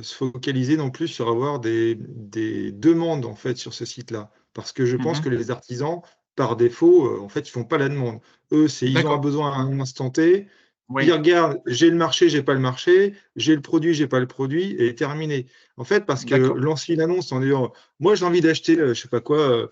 se focaliser non plus sur avoir des demandes en fait sur ce site-là. Parce que je pense Mmh. que les artisans, par défaut, en fait, ils ne font pas la demande. Eux, ils ont un D'accord. besoin à un instant T, ils Oui, regardent, j'ai le marché, j'ai pas le marché, j'ai le produit, j'ai pas le produit, et terminé. En fait, parce que d'accord. lancer une annonce en disant, moi j'ai envie d'acheter, je sais pas quoi,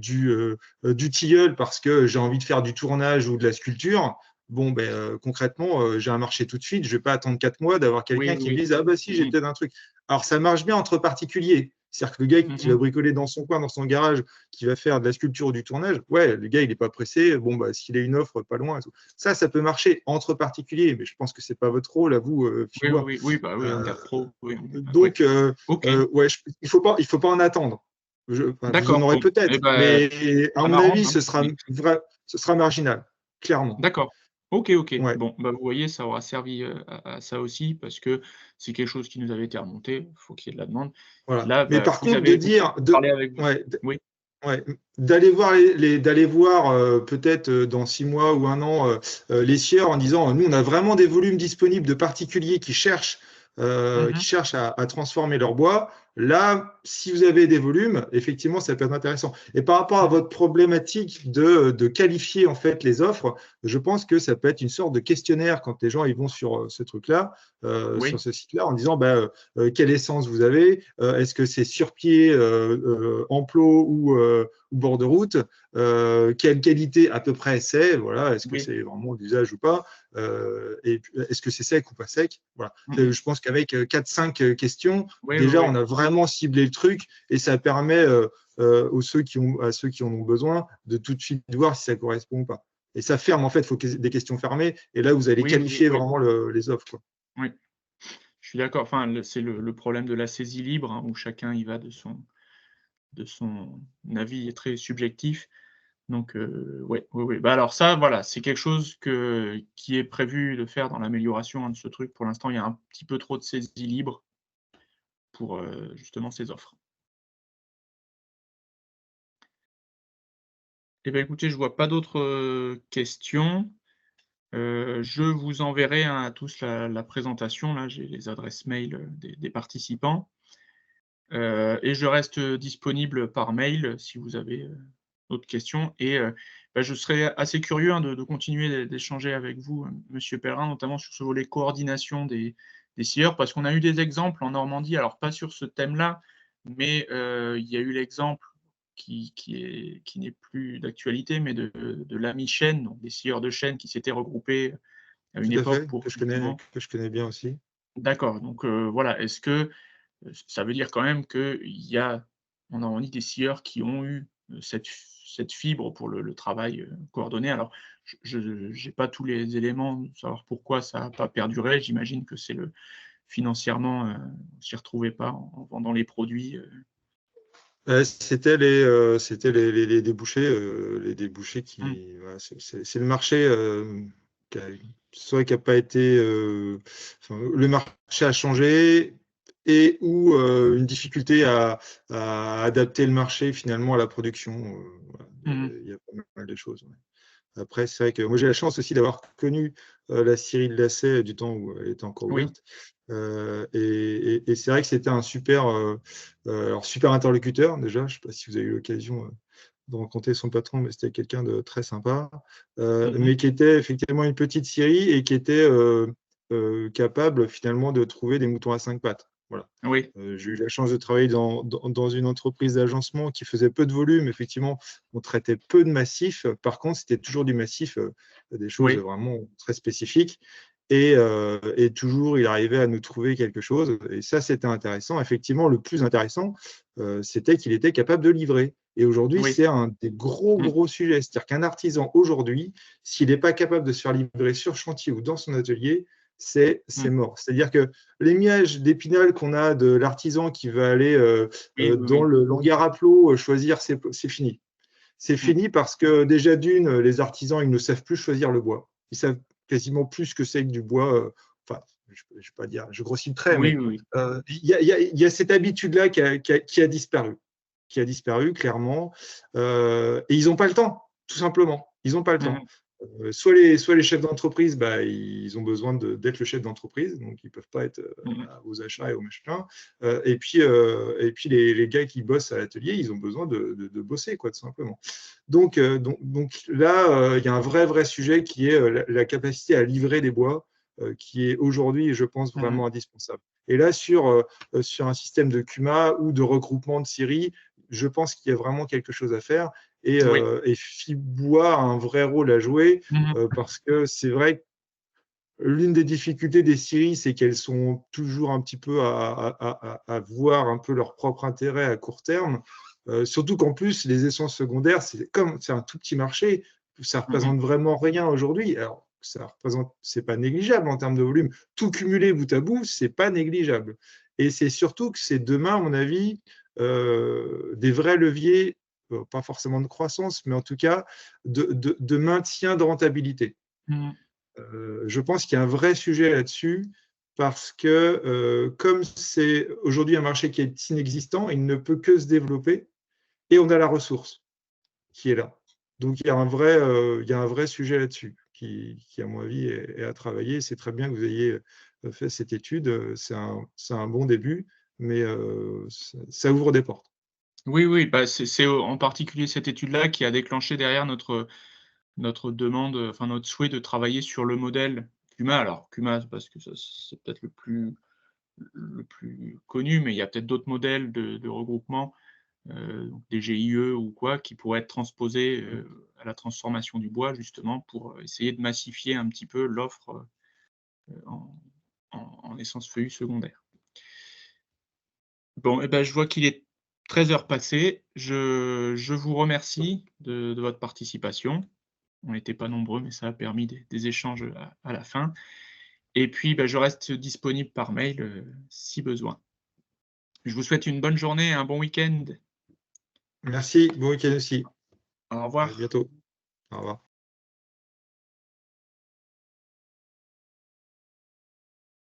du tilleul parce que j'ai envie de faire du tournage ou de la sculpture. Bon, ben, concrètement, j'ai un marché tout de suite. Je ne vais pas attendre 4 mois d'avoir Oui, quelqu'un oui, qui me oui. dise, ah bah si, j'ai Mmh mh. peut-être un truc. Alors, ça marche bien entre particuliers. C'est-à-dire que le gars qui va Mmh. bricoler dans son coin, dans son garage, qui va faire de la sculpture ou du tournage, ouais, le gars, il n'est pas pressé. Bon, bah, s'il a une offre pas loin, et tout. Ça peut marcher entre particuliers, mais je pense que ce n'est pas votre rôle à vous, Oui, oui, Fibois. oui, oui, bah, oui, Euh, Interpro, oui, oui. donc, OK, ouais, il faut pas en attendre. Enfin, vous en d'accord, aurez bon, peut-être, et bah, mais à ça mon m'arrange, avis, hein. Oui. ce sera marginal, clairement. D'accord. OK, OK. Ouais. Bon, bah, vous voyez, ça aura servi à ça aussi parce que c'est quelque chose qui nous avait été remonté, il faut qu'il y ait de la demande. Voilà. Là, Mais bah, par contre, de dire, parler avec vous. ouais, Oui. ouais, d'aller voir d'aller voir peut-être dans 6 mois ou un an les sieurs en disant, nous, on a vraiment des volumes disponibles de particuliers qui Mmh. cherchent à transformer leur bois. Là, si vous avez des volumes, effectivement, ça peut être intéressant. Et par rapport à Mmh. votre problématique de qualifier en fait les offres, je pense que ça peut être une sorte de questionnaire quand les gens ils vont sur ce truc-là, sur Oui. ce site-là, en disant quelle essence vous avez, est-ce que c'est sur pied, en plot ou bord de route, quelle qualité à peu près c'est, voilà, est-ce que Oui. c'est vraiment d'usage ou pas, et est-ce que c'est sec ou pas sec, voilà. Mmh. Je pense qu'avec 4-5 questions, Oui, oui, déjà oui. on a vraiment ciblé le truc et ça permet à ceux qui en ont besoin de tout de suite voir si ça correspond ou pas. Et ça ferme en fait, il faut des questions fermées et là vous allez Oui, oui, qualifier oui, vraiment les offres, quoi. oui. Je suis d'accord. Enfin, c'est le problème de la saisie libre, hein, où chacun y va de son avis très subjectif. Donc, ouais, oui, oui. Bah, alors ça, voilà, c'est quelque chose qui est prévu de faire dans l'amélioration, hein, de ce truc. Pour l'instant, il y a un petit peu trop de saisie libre pour, justement ces offres. Eh bien, écoutez, je vois pas d'autres, questions. Je vous enverrai, hein, à tous la présentation. Là, j'ai les adresses mail, des participants. Et je reste disponible par mail si vous avez, d'autres questions et bah, je serais assez curieux, hein, de continuer d'échanger avec vous, monsieur Pellerin, notamment sur ce volet coordination des scieurs, parce qu'on a eu des exemples en Normandie, alors pas sur ce thème-là, mais il y a eu l'exemple qui n'est plus d'actualité, mais de l'AMI Chêne, donc des scieurs de chêne qui s'étaient regroupés à une Tout à époque fait, pour justement. que je connais bien aussi. D'accord, donc voilà, est-ce que ça veut dire quand même qu'il y a en Normandie des scieurs qui ont eu, cette fibre pour le travail, coordonné. Alors je n'ai pas tous les éléments de savoir pourquoi ça n'a pas perduré. J'imagine que c'est financièrement, on s'y retrouvait pas en vendant les produits, C'était les débouchés mmh, qui, voilà, c'est le marché qui a, soit qui a pas été, enfin, le marché a changé et ou une difficulté à adapter le marché finalement à la production. Voilà. mmh. Il y a pas mal de choses. Ouais. Après, c'est vrai que moi j'ai la chance aussi d'avoir connu la scierie de Lacey du temps où elle était encore Oui, ouverte. Et c'est vrai que c'était un super, alors super interlocuteur déjà. Je ne sais pas si vous avez eu l'occasion de rencontrer son patron, mais c'était quelqu'un de très sympa, mmh. mais qui était effectivement une petite scierie et qui était capable finalement de trouver des moutons à 5 pattes. Voilà. Oui. J'ai eu la chance de travailler dans une entreprise d'agencement qui faisait peu de volume. Effectivement, on traitait peu de massifs. Par contre, c'était toujours du massif, des choses vraiment très spécifiques. Et toujours, il arrivait à nous trouver quelque chose. Et ça, c'était intéressant. Effectivement, le plus intéressant, c'était qu'il était capable de livrer. Et aujourd'hui, c'est un des gros sujets. C'est-à-dire qu'un artisan, aujourd'hui, s'il n'est pas capable de se faire livrer sur chantier ou dans son atelier, c'est mort. C'est-à-dire que l'émiage d'Épinal qu'on a de l'artisan qui va aller dans le hangar à plot choisir, c'est fini. C'est fini parce que déjà d'une, les artisans, ils ne savent plus choisir le bois. Ils savent quasiment plus ce que c'est que du bois. Enfin, je ne vais pas dire, je grossis le trait, mais il y a cette habitude-là qui a disparu. Qui a disparu, clairement. Et ils n'ont pas le temps, tout simplement. Ils n'ont pas le temps. Soit les chefs d'entreprise, ils ont besoin d'être le chef d'entreprise, donc ils ne peuvent pas être aux achats et aux machins. Et puis les gars qui bossent à l'atelier, ils ont besoin de bosser, quoi, tout simplement. Donc là, il y a un vrai sujet qui est la capacité à livrer des bois, qui est aujourd'hui, je pense, vraiment indispensable. Et là, sur un système de CUMA ou de regroupement de scieries, je pense qu'il y a vraiment quelque chose à faire. Et Fibois a un vrai rôle à jouer parce que c'est vrai que l'une des difficultés des scieries, c'est qu'elles sont toujours un petit peu à voir un peu leur propre intérêt à court terme. Surtout qu'en plus, les essences secondaires, c'est un tout petit marché, ça ne représente vraiment rien aujourd'hui. Alors, c'est pas négligeable en termes de volume. Tout cumulé bout à bout, c'est pas négligeable. Et c'est surtout que c'est demain, à mon avis, des vrais leviers, pas forcément de croissance, mais en tout cas de maintien de rentabilité. Je pense qu'il y a un vrai sujet là-dessus parce que comme c'est aujourd'hui un marché qui est inexistant, il ne peut que se développer et on a la ressource qui est là. Donc il y a un vrai sujet là-dessus qui, à mon avis, est à travailler. C'est très bien que vous ayez fait cette étude. C'est un bon début, mais ça ouvre des portes. Oui, c'est en particulier cette étude-là qui a déclenché derrière notre demande, enfin notre souhait de travailler sur le modèle CUMA. Alors CUMA, parce que c'est peut-être le plus connu, mais il y a peut-être d'autres modèles de regroupement, des GIE ou quoi, qui pourraient être transposés à la transformation du bois, justement, pour essayer de massifier un petit peu l'offre en essence feuillue secondaire. Bon, je vois qu'il est 13h passées. Je vous remercie de votre participation. On n'était pas nombreux, mais ça a permis des échanges à la fin. Et puis, je reste disponible par mail si besoin. Je vous souhaite une bonne journée et un bon week-end. Merci, bon week-end aussi. Au revoir. À bientôt. Au revoir.